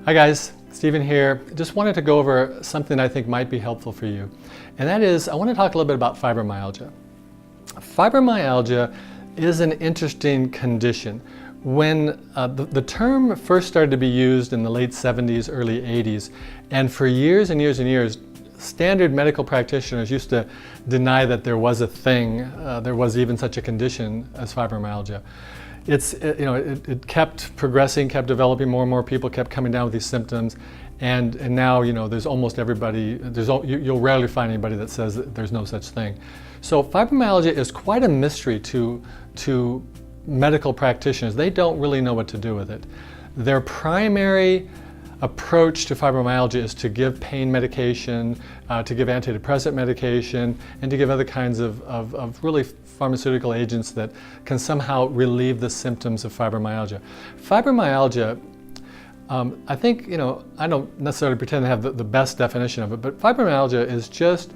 Hi guys, Stephen here. Just wanted to go over something I think might be helpful for you. And that is, I want to talk a little bit about fibromyalgia. Fibromyalgia is an interesting condition. When the term first started to be used in the late 70s, early 80s, and for years and years and years, standard medical practitioners used to deny that there was a thing, there was even such a condition as fibromyalgia. It kept progressing, kept developing, more and more people kept coming down with these symptoms, and now there's almost everybody, you'll rarely find anybody that says that there's no such thing. So fibromyalgia is quite a mystery to medical practitioners. They don't really know what to do with it. Their primary approach to fibromyalgia is to give pain medication, to give antidepressant medication, and to give other kinds of really pharmaceutical agents that can somehow relieve the symptoms of fibromyalgia. Fibromyalgia, I think, I don't necessarily pretend to have the best definition of it, but fibromyalgia is just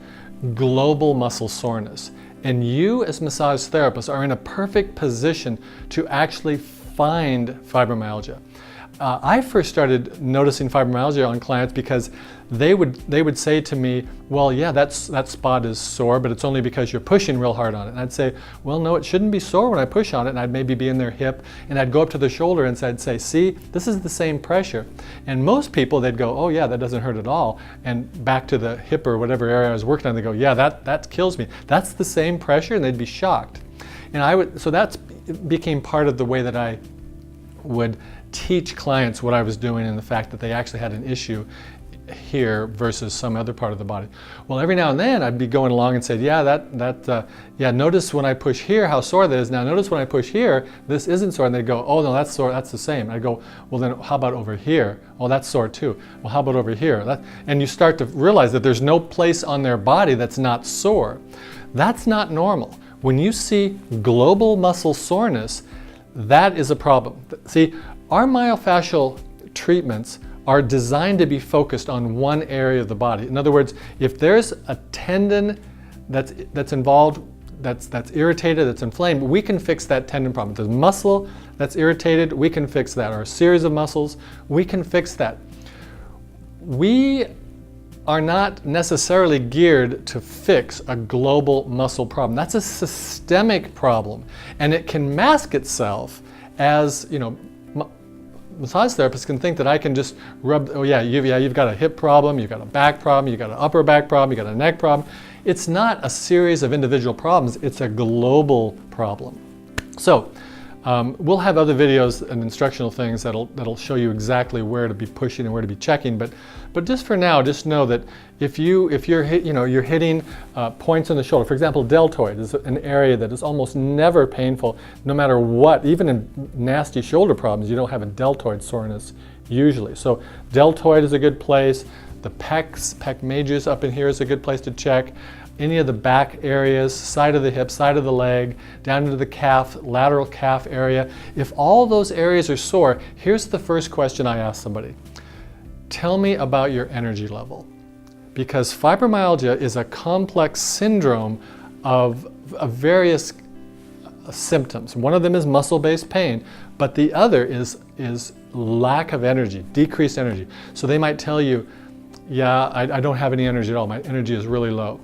global muscle soreness. And you as massage therapists are in a perfect position to actually find fibromyalgia. I first started noticing fibromyalgia on clients because they would say to me, well, yeah, that spot is sore, but it's only because you're pushing real hard on it. And I'd say, well, no, it shouldn't be sore when I push on it. And I'd maybe be in their hip, and I'd go up to the shoulder and I'd say, see, this is the same pressure. And most people, they'd go, oh yeah, that doesn't hurt at all. And back to the hip or whatever area I was working on, they go, yeah, that kills me. That's the same pressure, and they'd be shocked. And so that became part of the way that I would teach clients what I was doing, and the fact that they actually had an issue here versus some other part of the body. Well, every now and then I'd be going along and say, yeah, yeah, notice when I push here how sore that is. Now notice when I push here, this isn't sore. And they'd go, oh no, that's sore, that's the same. And I'd go, well then how about over here? Oh, that's sore too. Well, how about over here? And you start to realize that there's no place on their body that's not sore. That's not normal. When you see global muscle soreness, that is a problem. See, our myofascial treatments are designed to be focused on one area of the body. In other words, if there's a tendon that's involved, that's irritated, that's inflamed, we can fix that tendon problem. If there's muscle that's irritated, we can fix that. Or a series of muscles, we can fix that. We are not necessarily geared to fix a global muscle problem. That's a systemic problem, and it can mask itself as, massage therapists can think that I can just rub, oh yeah, you've got a hip problem, you've got a back problem, you've got an upper back problem, you've got a neck problem. It's not a series of individual problems, it's a global problem. So we'll have other videos and instructional things that'll show you exactly where to be pushing and where to be checking, but just for now, just know that if you're hitting points on the shoulder, for example, deltoid is an area that is almost never painful, no matter what. Even in nasty shoulder problems, you don't have a deltoid soreness usually. So deltoid is a good place. The pec majus up in here is a good place to check. Any of the back areas, side of the hip, side of the leg, down into the calf, lateral calf area. If all those areas are sore, here's the first question I ask somebody. Tell me about your energy level. Because fibromyalgia is a complex syndrome of various symptoms. One of them is muscle-based pain, but the other is lack of energy, decreased energy. So they might tell you, yeah, I don't have any energy at all. My energy is really low.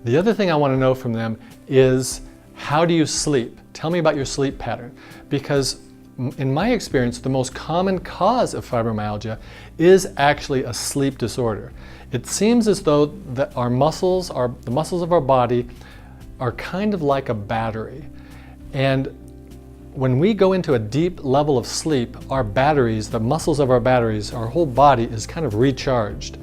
The other thing I want to know from them is, how do you sleep? Tell me about your sleep pattern. Because in my experience, the most common cause of fibromyalgia is actually a sleep disorder. It seems as though that the muscles of our body are kind of like a battery. And when we go into a deep level of sleep, our batteries, the muscles of our batteries, our whole body is kind of recharged.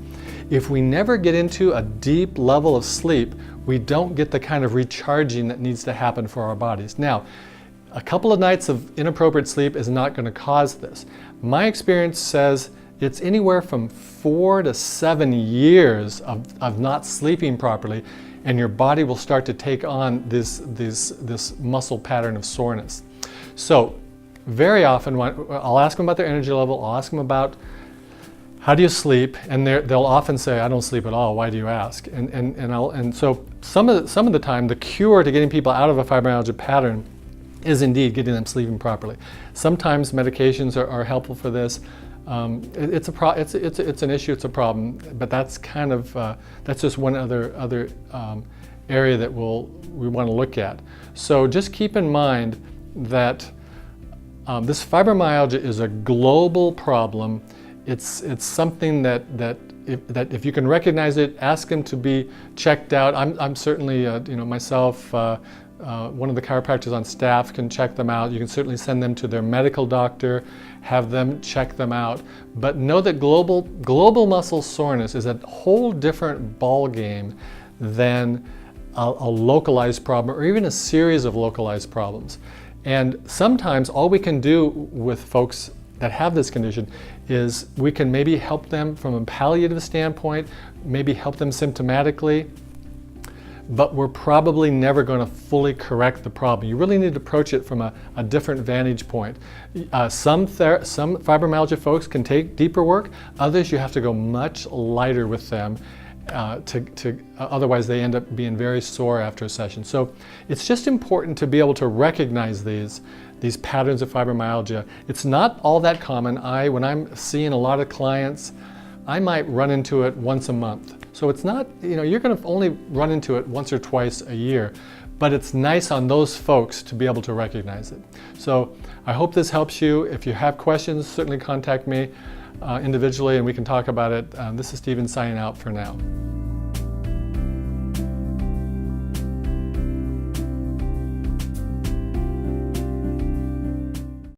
If we never get into a deep level of sleep, we don't get the kind of recharging that needs to happen for our bodies. Now, a couple of nights of inappropriate sleep is not going to cause this. My experience says it's anywhere from 4 to 7 years of not sleeping properly, and your body will start to take on this muscle pattern of soreness. So very often, I'll ask them about their energy level, I'll ask them about how do you sleep, and they'll often say, I don't sleep at all, why do you ask? And so some of the time, the cure to getting people out of a fibromyalgia pattern is indeed getting them sleeping properly. Sometimes medications are helpful for this. It's an issue, it's a problem, but that's kind of that's just one other area that we want to look at. So just keep in mind that this fibromyalgia is a global problem. It's something that if you can recognize it, ask them to be checked out. I'm certainly myself. One of the chiropractors on staff can check them out. You can certainly send them to their medical doctor, have them check them out. But know that global muscle soreness is a whole different ball game than a localized problem or even a series of localized problems. And sometimes all we can do with folks that have this condition is we can maybe help them from a palliative standpoint, maybe help them symptomatically, but we're probably never going to fully correct the problem. You really need to approach it from a different vantage point. Some fibromyalgia folks can take deeper work, others you have to go much lighter with them. Otherwise they end up being very sore after a session. So it's just important to be able to recognize these patterns of fibromyalgia. It's not all that common. When I'm seeing a lot of clients, I might run into it once a month. So it's not, you're going to only run into it once or twice a year, but it's nice on those folks to be able to recognize it. So I hope this helps you. If you have questions, certainly contact me individually and we can talk about it. This is Stephen signing out for now.